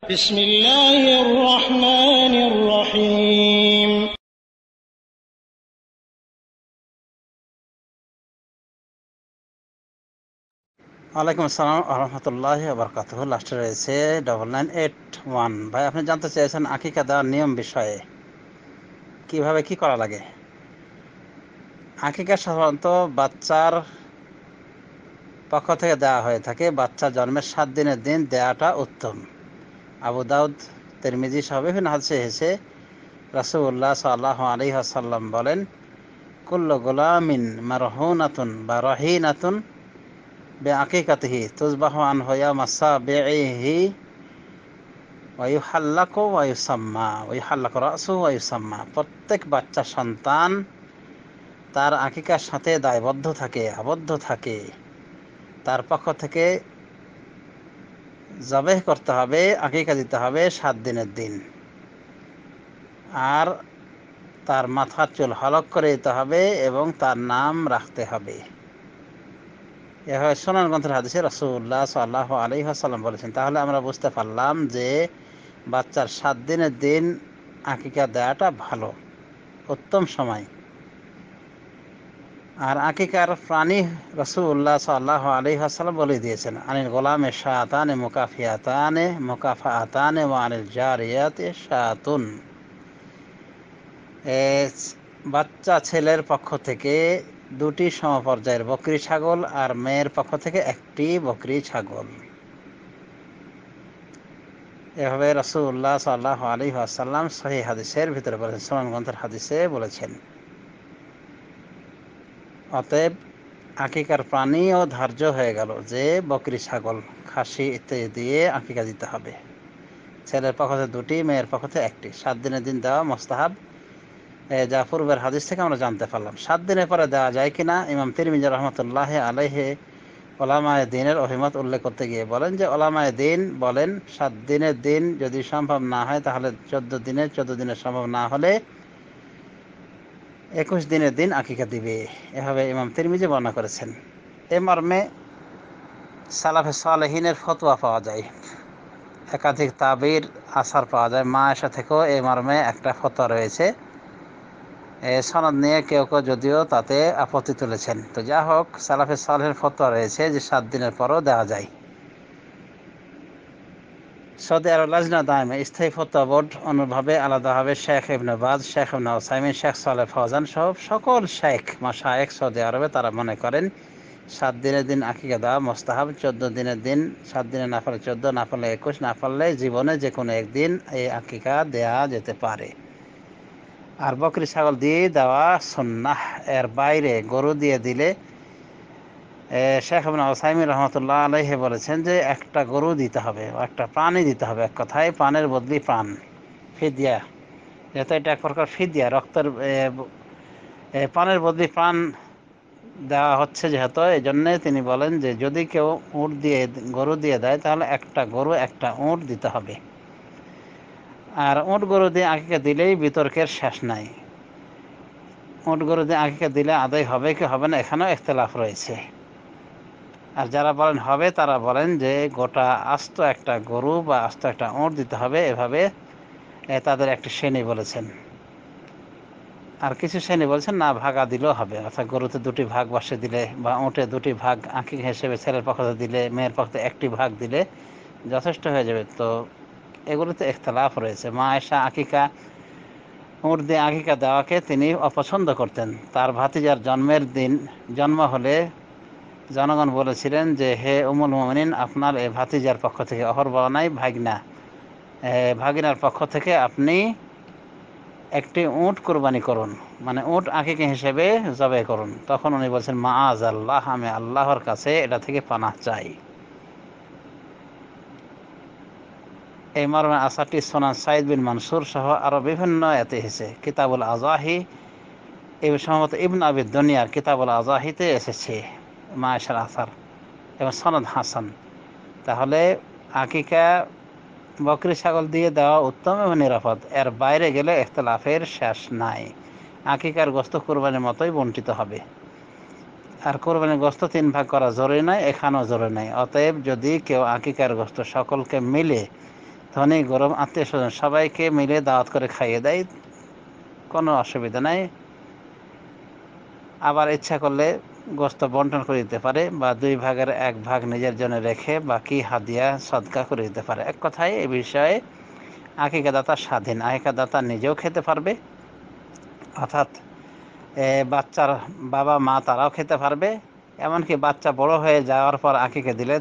بسم الله الرحمن الرحيم ওয়ালাইকুম আসসালাম রহমতুল্লাহি বরকাতুহু। লাস্টে রয়েছে 9981। ভাই, আপনি জানতে চেয়েছেন আকিকা দেওয়ার নিয়ম বিষয়ে, কিভাবে কি করা লাগে। আকিকা সাধারণত বাচ্চার পক্ষ থেকে দেওয়া হয়ে থাকে। বাচ্চা জন্মের 7 দিনের দিন দেওয়াটা উত্তম। আবু দাউদ, তিরমিজি সহ বিভিন্ন হাদিসে এসেছে রাসূলুল্লাহ সাল্লাল্লাহু আলাইহি ওয়াসাল্লাম বলেন, কুল্লু গুলামিন মারহুনাতুন বা রহিনাতুন বিআকিকাতিহি তুযবাহু আনহু ইয়াওমা সাবিহি প্রত্যেক বাচ্চা সন্তান তার আকিকার সাথে দায়বদ্ধ থাকে, আবদ্ধ থাকে। তার পক্ষ থেকে জবেহ করতে হবে, আকিকা দিতে হবে 7 দিনের দিন। আর তার মাথার চুল হলক করে দিতে হবে এবং তার নাম রাখতে হবে। এভাবে সুনান গ্রন্থের হাদিসে রাসূলুল্লাহ সাল্লাল্লাহু আলাইহি ওয়াসাল্লাম বলেছেন। তাহলে আমরা বুঝতে পারলাম যে বাচ্চার 7 দিনের দিন আকিকা দেওয়াটা ভালো, উত্তম সময়। আর আকিকার প্রাণী রাসূলুল্লাহ সাল্লাল্লাহু আলাইহি ওয়াসাল্লাম বলে দিয়েছেন, আনিল গোলামে শাতানে মুকাফাআতানে ওয়া আনিল জারিয়াতি শাতুন। বাচ্চা ছেলের পক্ষ থেকে 2টি সমপর্যায়ের বকরি ছাগল আর মেয়ের পক্ষ থেকে 1টি বকরি ছাগল। এভাবে রাসূলুল্লাহ সাল্লাল্লাহু আলাইহি ওয়াসাল্লাম সহিহ হাদিসের ভিতরে বলেছেন, সুনান গ্রন্থের হাদিসে বলেছেন। অতএব আকিকার প্রাণীও ধার্য হয়ে গেল যে বকরি, ছাগল, খাসি ইত্যাদি দিয়ে আকিকা দিতে হবে। ছেলের পক্ষ থেকে 2টি, মেয়ের পক্ষ থেকে 1টি। 7 দিনের দিন দেওয়া মোস্তাহাব, যা পূর্বের হাদিস থেকে আমরা জানতে পারলাম। 7 দিনের পরে দেওয়া যায় কিনা, ইমাম তিরমিজি রহমতুল্লাহ আলাইহি ওলামায়ে দ্বীনের অভিমত উল্লেখ করতে গিয়ে বলেন যে ওলামায়ে দ্বীন বলেন 7 দিনের দিন যদি সম্ভব না হয় তাহলে 14 দিনের সম্ভব না হলে 21 দিনের দিন আকিকা দিবে। এভাবে ইমাম তিরমিজি বর্ণনা করেছেন। এ মর্মে সালাফে সালেহিনের ফতোয়া পাওয়া যায়, একাধিক তাবির আসার পাওয়া যায়। মা আয়েশা থেকেও এই মর্মে একটা ফতোয়া রয়েছে। সনদ নিয়ে কেউ কেউ যদিও তাতে আপত্তি তুলেছেন। তো যা হোক, সালাফে সালেহের ফতোয়া রয়েছে যে 7 দিনের পরও দেওয়া যায়। সৌদি আরব লাজনা দায়েমা স্থায়ী ফতোয়া বোর্ড অনুভাবে আলাদাভাবে শেখ ইবনে বাজ, শেখ ইবনে উসাইমিন, শেখ সালেহ ফওজান সহ সকল শেখ মাশায়েখ সৌদি আরবে তারা মনে করেন 7 দিনের দিন আকিকা দেওয়া মোস্তাহাব। 14 দিনের দিন, 7 দিনে না পারলে 14, না পারলে 21, না পারলে জীবনে যে কোনো একদিন এই আকিকা দেওয়া যেতে পারে। আর বকরি ছাগল দিয়ে দেওয়া সুন্নাহ। এর বাইরে গরু দিয়ে দিলে শেখ ইবনে উসাইমিন রহমতুল্লাহ আলাইহি বলেছেন যে একটা গরু দিতে হবে, একটা প্রাণী দিতে হবে। এক কথায় প্রাণের বদলি প্রাণ, ফিদিয়া। যেহেতু এটা এক প্রকার ফিদিয়া, রক্তের প্রাণের বদলি প্রাণ দেওয়া হচ্ছে যেহেতু, এই জন্যে তিনি বলেন যে যদি কেউ গরু দিয়ে দেয় তাহলে একটা গরু, একটা উট দিতে হবে। আর উট গরু দিয়ে আকিকা দিলেই বিতর্কের শেষ নাই। উট গরু দিয়ে আকিকা দিলে আদায় হবে কি হবে না, এখানেও ইখতিলাফ রয়েছে। আর যারা বলেন হবে, তারা বলেন যে গোটা আস্ত একটা গরু বা আস্ত একটা উট দিতে হবে। এভাবে তাদের একটি শ্রেণী বলেছেন। আর কিছু শ্রেণী বলছেন না, ভাগা দিলেও হবে, অর্থাৎ গরুতে 2টি ভাগ বসে দিলে বা উঁটে 2টি ভাগ আকিকা হিসেবে ছেলের পক্ষ থেকে দিলে, মেয়ের পক্ষ থেকে 1টি ভাগ দিলে যথেষ্ট হয়ে যাবে। তো এগুলোতে ইখতিলাফ রয়েছে। মা আয়েশা আকিকা, উট দিয়ে আকিকা দেওয়াকে তিনি অপছন্দ করতেন। তার ভাতিজার জন্ম হলে জনগণ বলেছিলেন যে হে উম্মুল মুমিনিন, আপনার এই ভাতিজার পক্ষ থেকে, অহরবনাই ভাগিনার পক্ষ থেকে আপনি একটি উট কোরবানি করুন, মানে উট আকিকা হিসেবে জবাই করুন। তখন উনি বলছেন মাআযাল্লাহ, আমি আল্লাহর কাছে এটা থেকে পানাহ চাই। এই মর্মে আসারটি সুনান সাঈদ বিন মানসুর সহ আরও বিভিন্ন এতে এসেছে। কিতাবুল আযাহি, এই সম্ভবত ইবনে আবি দুনিয়ার কিতাবুল আযাহিতে এসেছে মা আয়েশার আসার, এবং সনদ হাসান। তাহলে আকিকা বকরি ছাগল দিয়ে দেওয়া উত্তম এবং নিরাপদ। এর বাইরে গেলে ইখতিলাফের শেষ নাই। আকিকার গোশত কোরবানির মতোই বণ্টিত হবে। আর কোরবানির গোশত 3 ভাগ করা জরুরি নয়, এখানেও জরুরি নয়। অতএব যদি কেউ আকিকার গোশত সকলকে মিলে ধনী গরম আত্মীয় স্বজন সবাইকে মিলে দাওয়াত করে খাইয়ে দেয়, কোনো অসুবিধা নাই। আবার ইচ্ছা করলে গোস্ত বন্টন করে দিতে পারে, বা 2 ভাগের 1 ভাগ নিজের জন্য রেখে বাকি হাদিয়া সদকা করে দিতে পারে। এক কথায় এই বিষয়ে আকিকাদাতা স্বাধীন, আকিকাদাতা নিজেও খেতে পারবে, অর্থাৎ বাচ্চার বাবা মা তারাও খেতে পারবে, এমনকি বাচ্চা বড় হয়ে যাওয়ার পর আকিকা দিলে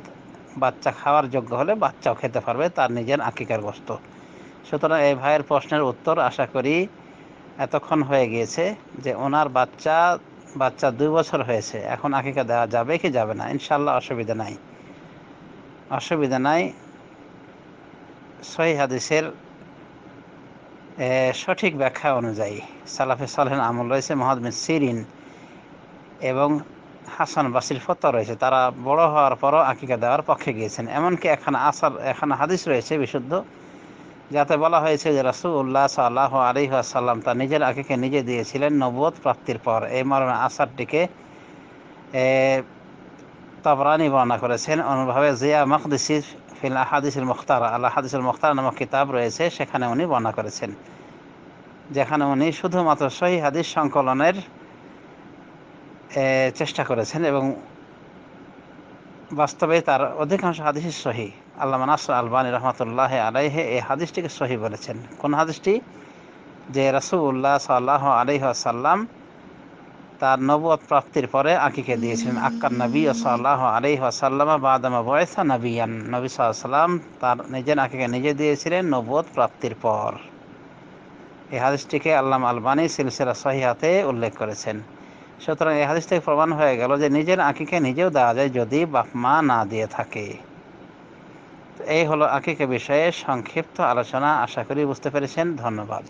বাচ্চা খাওয়ার যোগ্য হলে বাচ্চাও খেতে পারবে তার নিজের আকিকার গোস্ত। সুতরাং এই ভাইয়ের প্রশ্নের উত্তর আশা করি এতক্ষণ হয়ে গিয়েছে যে ওনার বাচ্চা 2 বছর হয়েছে, এখন আকিকা দেওয়া যাবে কি যাবে না? ইনশাল্লাহ অসুবিধা নাই। সহিহ হাদিসের সঠিক ব্যাখ্যা অনুযায়ী সালাফে সালেহিন আমল রয়েছে, মুহাম্মদ বিন সিরিন এবং হাসান বাসরির ফতোয়া রয়েছে, তারা বড় হওয়ার পরও আকিকা দেওয়ার পক্ষে গিয়েছেন। এমনকি এখানে হাদিস রয়েছে বিশুদ্ধ, যাতে বলা হয়েছে যে রাসূলুল্লাহ সাল্লাল্লাহু আলাইহি ওয়াসাল্লাম তার নিজের আকিকা নিজে দিয়েছিলেন নবুয়ত প্রাপ্তির পর। এই মর্মে আসারটিকে তাবরানি বর্ণনা করেছেন। অনুভাবে জিয়া মাকদিসি ফিল আহাদিসিল মুখতারা, আল আহাদিসুল মুখতারা নামক কিতাব রয়েছে, সেখানে উনি বর্ণনা করেছেন, যেখানে উনি শুধুমাত্র সহিহ হাদিস সংকলনের চেষ্টা করেছেন এবং বাস্তবে তার অধিকাংশ হাদিসই সহিহ। আল্লামা নাসর আলবানী রহমাতুল্লাহ আলাইহি এই হাদিসটিকে সহিহ বলেছেন। কোন হাদিসটি? যে রাসূলুল্লাহ সাল্লাল্লাহু আলাইহি ওয়াসাল্লাম তার নবুয়ত প্রাপ্তির পরে আকিকা দিয়েছিলেন। আক্কান নবী সাল্লাল্লাহু আলাইহি ওয়াসাল্লাম বাদামা বুইসা নবিয়ান, নবী সাল্লাল্লাহু আলাইহি ওয়াসাল্লাম তার নিজের আকিকা নিজে দিয়েছিলেন নবুয়ত প্রাপ্তির পর। এই হাদিসটিকে আল্লামা আলবানী সিলসিলা সহিহাতে উল্লেখ করেছেন। সুতরাং এই হাদিস থেকে প্রমাণ হয়ে গেল যে নিজের আকিকা নিজেও দেওয়া যায় যদি বাপ মা না দিয়ে থাকে। এই হলো আকিকা বিষয়ে সংক্ষিপ্ত আলোচনা, আশা করি বুঝতে পেরেছেন। ধন্যবাদ।